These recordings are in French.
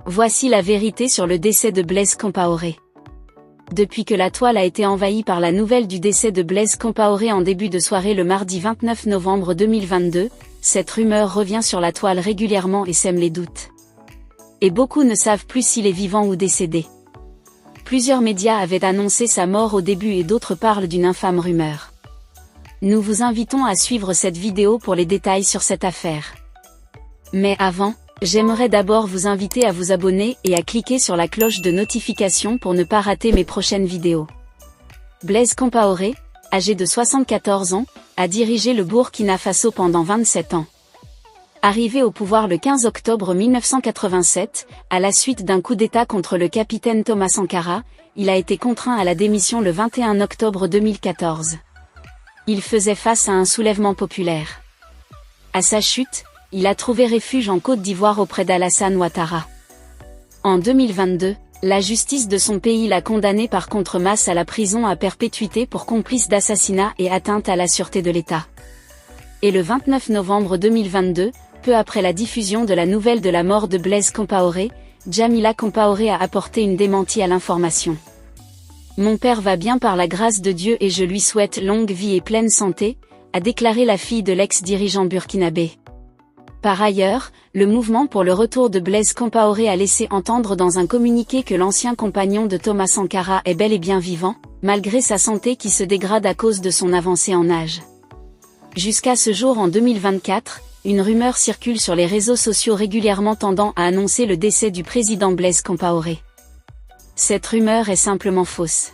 Voici la vérité sur le décès de Blaise Compaoré. Depuis que la toile a été envahie par la nouvelle du décès de Blaise Compaoré en début de soirée le mardi 29 novembre 2022, cette rumeur revient sur la toile régulièrement et sème les doutes. Et beaucoup ne savent plus s'il est vivant ou décédé. Plusieurs médias avaient annoncé sa mort au début et d'autres parlent d'une infâme rumeur. Nous vous invitons à suivre cette vidéo pour les détails sur cette affaire. Mais avant, j'aimerais d'abord vous inviter à vous abonner et à cliquer sur la cloche de notification pour ne pas rater mes prochaines vidéos. Blaise Compaoré, âgé de 74 ans, a dirigé le Burkina Faso pendant 27 ans. Arrivé au pouvoir le 15 octobre 1987, à la suite d'un coup d'État contre le capitaine Thomas Sankara, il a été contraint à la démission le 21 octobre 2014. Il faisait face à un soulèvement populaire. À sa chute, il a trouvé refuge en Côte d'Ivoire auprès d'Alassane Ouattara. En 2022, la justice de son pays l'a condamné par contumace à la prison à perpétuité pour complice d'assassinat et atteinte à la sûreté de l'État. Et le 29 novembre 2022, peu après la diffusion de la nouvelle de la mort de Blaise Compaoré, Djamila Compaoré a apporté une démentie à l'information. « Mon père va bien par la grâce de Dieu et je lui souhaite longue vie et pleine santé », a déclaré la fille de l'ex-dirigeant burkinabé. Par ailleurs, le mouvement pour le retour de Blaise Compaoré a laissé entendre dans un communiqué que l'ancien compagnon de Thomas Sankara est bel et bien vivant, malgré sa santé qui se dégrade à cause de son avancée en âge. Jusqu'à ce jour en 2024, une rumeur circule sur les réseaux sociaux régulièrement tendant à annoncer le décès du président Blaise Compaoré. Cette rumeur est simplement fausse.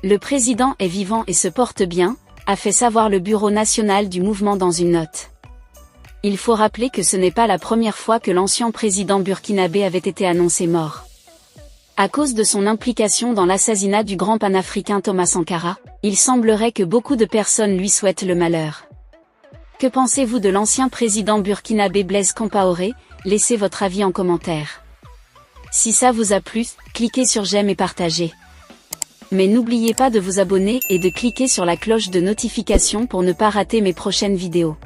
Le président est vivant et se porte bien, a fait savoir le Bureau national du mouvement dans une note. Il faut rappeler que ce n'est pas la première fois que l'ancien président burkinabé avait été annoncé mort. À cause de son implication dans l'assassinat du grand panafricain Thomas Sankara, il semblerait que beaucoup de personnes lui souhaitent le malheur. Que pensez-vous de l'ancien président burkinabé Blaise Compaoré? Laissez votre avis en commentaire. Si ça vous a plu, cliquez sur j'aime et partagez. Mais n'oubliez pas de vous abonner et de cliquer sur la cloche de notification pour ne pas rater mes prochaines vidéos.